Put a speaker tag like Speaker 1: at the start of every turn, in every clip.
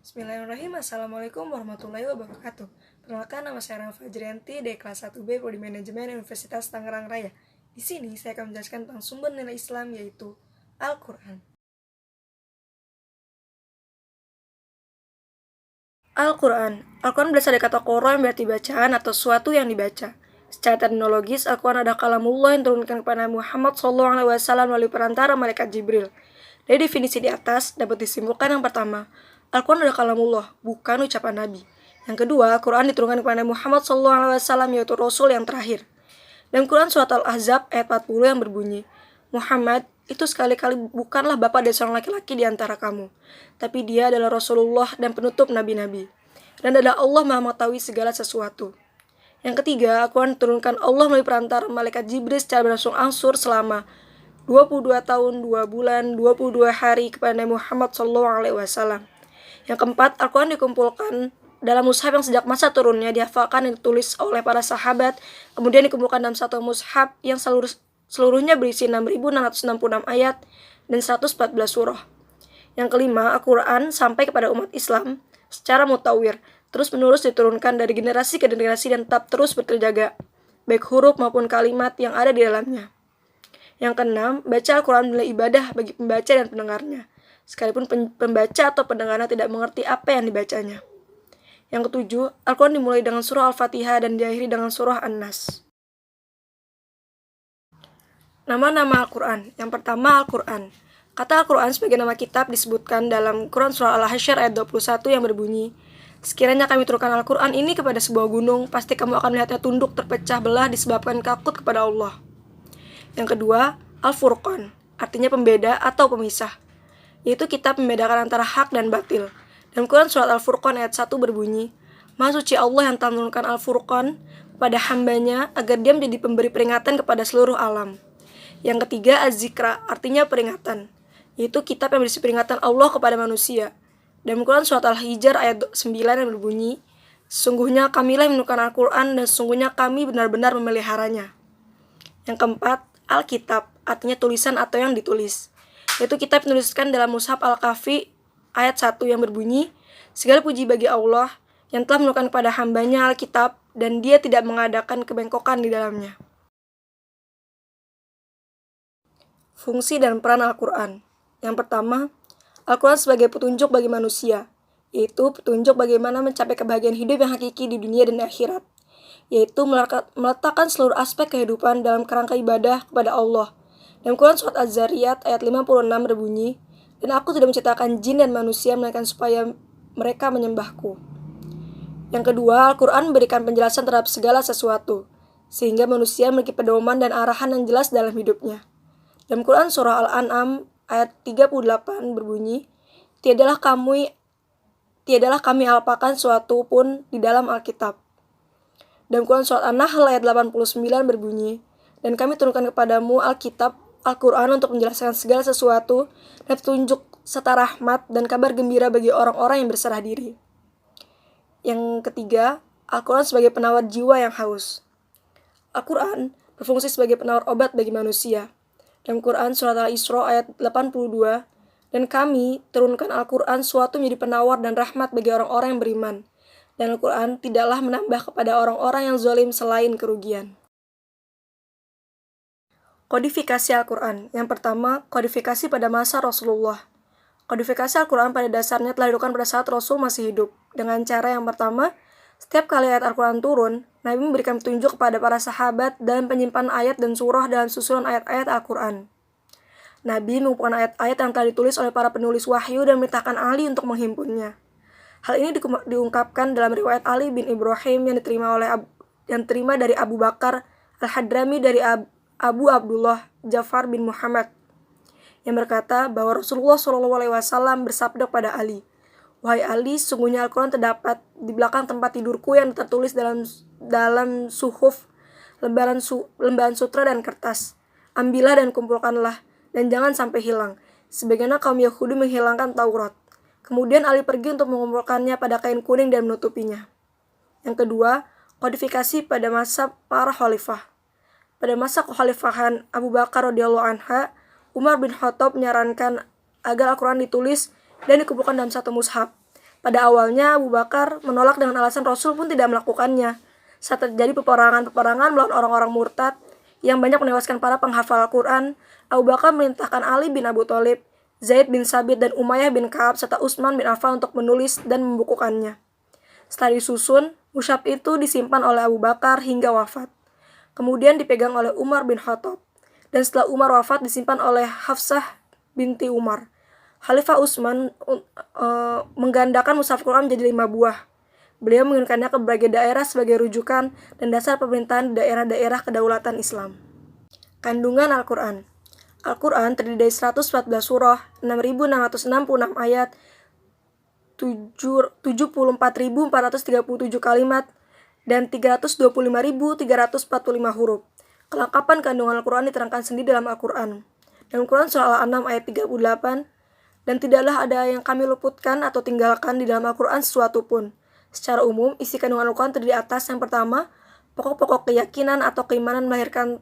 Speaker 1: Bismillahirrahmanirrahim. Assalamualaikum warahmatullahi wabarakatuh. Perkenalkan, nama saya Rama Fajrianti dari kelas 1B Prodi Manajemen Universitas Tangerang Raya. Di sini saya akan menjelaskan tentang sumber nilai Islam, yaitu Al-Quran. Al-Quran berasal dari kata Qur'an yang berarti bacaan atau suatu yang dibaca. Secara terminologis, Al-Quran adalah kalamullah yang diturunkan kepada Muhammad SAW melalui perantara malaikat Jibril. Dari definisi di atas, dapat disimpulkan yang pertama, Al-Quran adalah kalamullah, bukan ucapan Nabi. Yang kedua, Al-Quran diturunkan kepada Muhammad SAW, yaitu Rasul yang terakhir. Dalam Quran Surat Al-Ahzab ayat 40 yang berbunyi, Muhammad itu sekali-kali bukanlah bapa dari seorang laki-laki di antara kamu, tapi dia adalah Rasulullah dan penutup nabi-nabi. Dan adalah Allah Maha mengetahui segala sesuatu. Yang ketiga, Al-Quran diturunkan Allah melalui perantara malaikat Jibril secara berangsur-angsur selama 22 tahun, 2 bulan, 22 hari kepada Nabi Muhammad SAW. Yang keempat, Al-Quran dikumpulkan dalam mushaf yang sejak masa turunnya dihafalkan dan ditulis oleh para sahabat, kemudian dikumpulkan dalam satu mushaf yang seluruhnya berisi 6.666 ayat dan 114 surah. Yang kelima, Al-Quran sampai kepada umat Islam secara mutawir, terus-menerus diturunkan dari generasi ke generasi dan tetap terus terjaga, baik huruf maupun kalimat yang ada di dalamnya. Yang keenam, baca Al-Quran adalah ibadah bagi pembaca dan pendengarnya, sekalipun pembaca atau pendengarnya tidak mengerti apa yang dibacanya. Yang ketujuh, Al-Quran dimulai dengan surah Al-Fatihah dan diakhiri dengan surah An-Nas. Nama-nama Al-Quran. Yang pertama, Al-Quran. Kata Al-Quran sebagai nama kitab disebutkan dalam Quran Surah Al-Hasyr ayat 21 yang berbunyi, sekiranya kami turunkan Al-Quran ini kepada sebuah gunung, pasti kamu akan melihatnya tunduk terpecah belah disebabkan takut kepada Allah. Yang kedua, Al-Furqan, artinya pembeda atau pemisah, yaitu kitab membedakan antara hak dan batil. Dalam Quran Surat Al-Furqan ayat 1 berbunyi, Maha suci Allah yang telah menurunkan Al-Furqan kepada hambanya agar dia menjadi pemberi peringatan kepada seluruh alam. Yang ketiga, Az-Zikra, artinya peringatan, yaitu kitab yang berisi peringatan Allah kepada manusia. Dalam Quran Surat Al-Hijr ayat 9 yang berbunyi, sesungguhnya kamilah yang menurunkan Al-Quran dan sesungguhnya kami benar-benar memeliharanya. Yang keempat, Al-Kitab, artinya tulisan atau yang ditulis, yaitu kitab yang dituliskan dalam mushaf Al-Kahfi ayat 1 yang berbunyi, segala puji bagi Allah yang telah menurunkan kepada hambanya Alkitab dan dia tidak mengadakan kebengkokan di dalamnya. Fungsi dan peran Al-Quran. Yang pertama, Al-Quran sebagai petunjuk bagi manusia, yaitu petunjuk bagaimana mencapai kebahagiaan hidup yang hakiki di dunia dan akhirat, yaitu meletakkan seluruh aspek kehidupan dalam kerangka ibadah kepada Allah. Dalam Quran Surat Az-Zariyat ayat 56 berbunyi, dan aku tidak menciptakan jin dan manusia melainkan supaya mereka menyembahku. Yang kedua, Al-Quran memberikan penjelasan terhadap segala sesuatu, sehingga manusia memiliki pedoman dan arahan yang jelas dalam hidupnya. Dalam Quran Surah Al-An'am ayat 38 berbunyi, Tiadalah kami alpakan suatu pun di dalam Alkitab. Dalam Quran Surat An-Nahl ayat 89 berbunyi, dan kami turunkan kepadamu Alkitab, Al-Quran untuk menjelaskan segala sesuatu dan petunjuk serta rahmat dan kabar gembira bagi orang-orang yang berserah diri. Yang ketiga, Al-Quran sebagai penawar jiwa yang haus. Al-Quran berfungsi sebagai penawar obat bagi manusia. Dalam Quran Surat Al-Isra ayat 82, dan kami turunkan Al-Quran suatu menjadi penawar dan rahmat bagi orang-orang yang beriman. Dan Al-Quran tidaklah menambah kepada orang-orang yang zalim selain kerugian. Kodifikasi Al-Quran. Yang pertama, kodifikasi pada masa Rasulullah. Kodifikasi Al-Quran pada dasarnya telah dilakukan pada saat Rasul masih hidup. Dengan cara yang pertama, setiap kali ayat Al-Quran turun, Nabi memberikan petunjuk kepada para sahabat dalam penyimpanan ayat dan surah dalam susunan ayat-ayat Al-Quran. Nabi mengumpulkan ayat-ayat yang telah ditulis oleh para penulis wahyu dan memerintahkan ahli untuk menghimpunnya. Hal ini diungkapkan dalam riwayat Ali bin Ibrahim yang diterima dari Abu Bakar Al-Hadrami dari Abu Abdullah Ja'far bin Muhammad yang berkata bahwa Rasulullah SAW bersabda pada Ali, Wahai Ali, sungguhnya Al-Quran terdapat di belakang tempat tidurku yang tertulis dalam suhuf, lembaran sutra dan kertas. Ambillah dan kumpulkanlah, dan jangan sampai hilang, sebagaimana kaum Yahudi menghilangkan Taurat. Kemudian Ali pergi untuk mengumpulkannya pada kain kuning dan menutupinya. Yang kedua, kodifikasi pada masa para khalifah. Pada masa kekhalifahan Abu Bakar radhiyallahu anha, Umar bin Khattab menyarankan agar Al-Quran ditulis dan dikumpulkan dalam satu mushaf. Pada awalnya Abu Bakar menolak dengan alasan Rasul pun tidak melakukannya. Saat terjadi peperangan melawan orang-orang murtad yang banyak menewaskan para penghafal Al-Quran, Abu Bakar memerintahkan Ali bin Abu Thalib, Zaid bin Sabit, dan Umayyah bin Ka'ab serta Utsman bin Affan untuk menulis dan membukukannya. Setelah disusun, mushaf itu disimpan oleh Abu Bakar hingga wafat. Kemudian dipegang oleh Umar bin Khattab. Dan setelah Umar wafat disimpan oleh Hafsah binti Umar. Khalifah Utsman menggandakan mushaf Quran menjadi 5 buah. Beliau mengirimkannya ke berbagai daerah sebagai rujukan dan dasar pemerintahan di daerah-daerah kedaulatan Islam. Kandungan Al-Quran. Al-Quran terdiri dari 114 surah, 6.666 ayat, 74.437 kalimat, dan 325.345 huruf. Kelengkapan kandungan Al-Quran diterangkan sendiri dalam Al-Quran. Dalam Quran surah Al-An'am ayat 38, dan tidaklah ada yang kami luputkan atau tinggalkan di dalam Al-Quran sesuatu pun. Secara umum, isi kandungan Al-Quran terdiri atas yang pertama, pokok-pokok keyakinan atau keimanan melahirkan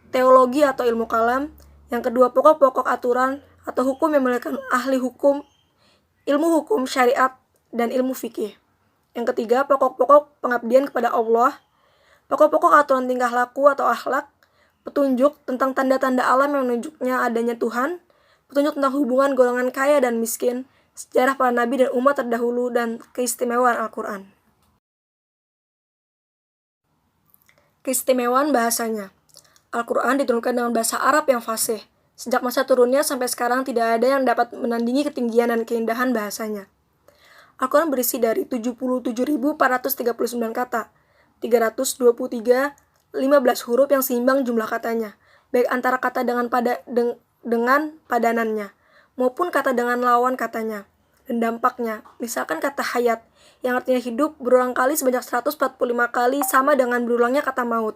Speaker 1: teologi atau ilmu kalam. Yang kedua, pokok-pokok aturan atau hukum yang melahirkan ahli hukum, ilmu hukum, syariat, dan ilmu fikih. Yang ketiga, pokok-pokok pengabdian kepada Allah, pokok-pokok aturan tingkah laku atau akhlak, petunjuk tentang tanda-tanda alam yang menunjuknya adanya Tuhan, petunjuk tentang hubungan golongan kaya dan miskin, sejarah para nabi dan umat terdahulu, dan keistimewaan Al-Quran. Keistimewaan bahasanya. Al-Quran diturunkan dengan bahasa Arab yang fasih. Sejak masa turunnya sampai sekarang tidak ada yang dapat menandingi ketinggian dan keindahan bahasanya. Al-Quran berisi dari 77.439 kata, 323 15 huruf yang seimbang jumlah katanya, baik antara kata dengan padanannya, maupun kata dengan lawan katanya, dan dampaknya. Misalkan kata hayat, yang artinya hidup, berulang kali sebanyak 145 kali sama dengan berulangnya kata maut.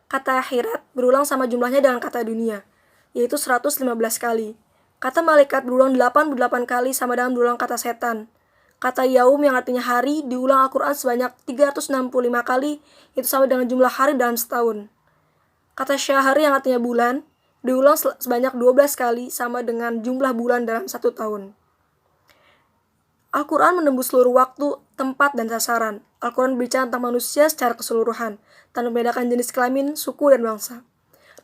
Speaker 1: Kata akhirat berulang sama jumlahnya dengan kata dunia, yaitu 115 kali. Kata malaikat berulang 88 kali sama dengan berulang kata setan. Kata yaum yang artinya hari diulang Al-Quran sebanyak 365 kali, itu sama dengan jumlah hari dalam setahun. Kata syahr yang artinya bulan diulang sebanyak 12 kali, sama dengan jumlah bulan dalam 1 tahun. Al-Quran menembus seluruh waktu, tempat, dan sasaran. Al-Quran berbicara tentang manusia secara keseluruhan, tanpa membedakan jenis kelamin, suku, dan bangsa.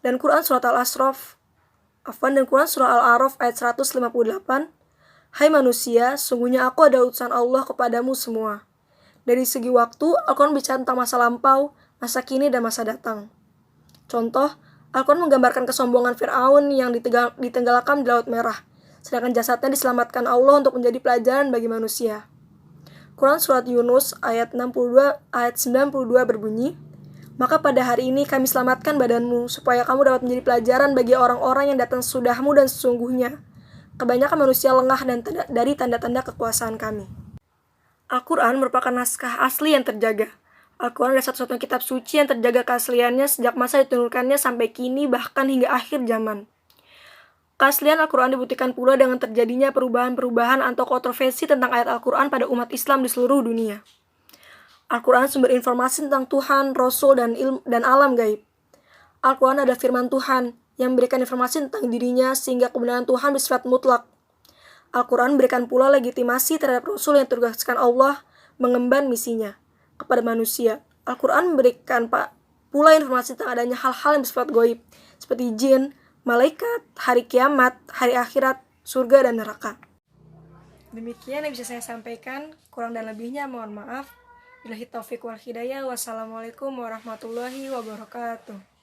Speaker 1: Dan Quran surat Quran surah Al-A'raf ayat 158, hai manusia, sungguhnya aku adalah utusan Allah kepadamu semua. Dari segi waktu, Al-Quran bicara tentang masa lampau, masa kini, dan masa datang. Contoh, Al-Quran menggambarkan kesombongan Fir'aun yang ditenggelamkan di Laut Merah, sedangkan jasadnya diselamatkan Allah untuk menjadi pelajaran bagi manusia. Quran surat Yunus ayat 92 berbunyi, maka pada hari ini kami selamatkan badanmu, supaya kamu dapat menjadi pelajaran bagi orang-orang yang datang sesudahmu, dan sesungguhnya kebanyakan manusia lengah dari tanda-tanda kekuasaan kami. Al-Quran merupakan naskah asli yang terjaga. Al-Quran adalah satu-satunya kitab suci yang terjaga keasliannya sejak masa diturunkannya sampai kini, bahkan hingga akhir zaman. Keaslian Al-Quran dibuktikan pula dengan terjadinya perubahan-perubahan atau kontroversi tentang ayat Al-Quran pada umat Islam di seluruh dunia. Al-Quran sumber informasi tentang Tuhan, Rasul, dan alam gaib. Al-Quran adalah firman Tuhan yang memberikan informasi tentang dirinya sehingga kebenaran Tuhan bersifat mutlak. Al-Quran memberikan pula legitimasi terhadap Rasul yang ditugaskan Allah mengemban misinya kepada manusia. Al-Quran memberikan pula informasi tentang adanya hal-hal yang bersifat gaib, seperti jin, malaikat, hari kiamat, hari akhirat, surga, dan neraka. Demikian yang bisa saya sampaikan, kurang dan lebihnya mohon maaf. Billahi taufiq wal hidayah. Wassalamualaikum warahmatullahi wabarakatuh.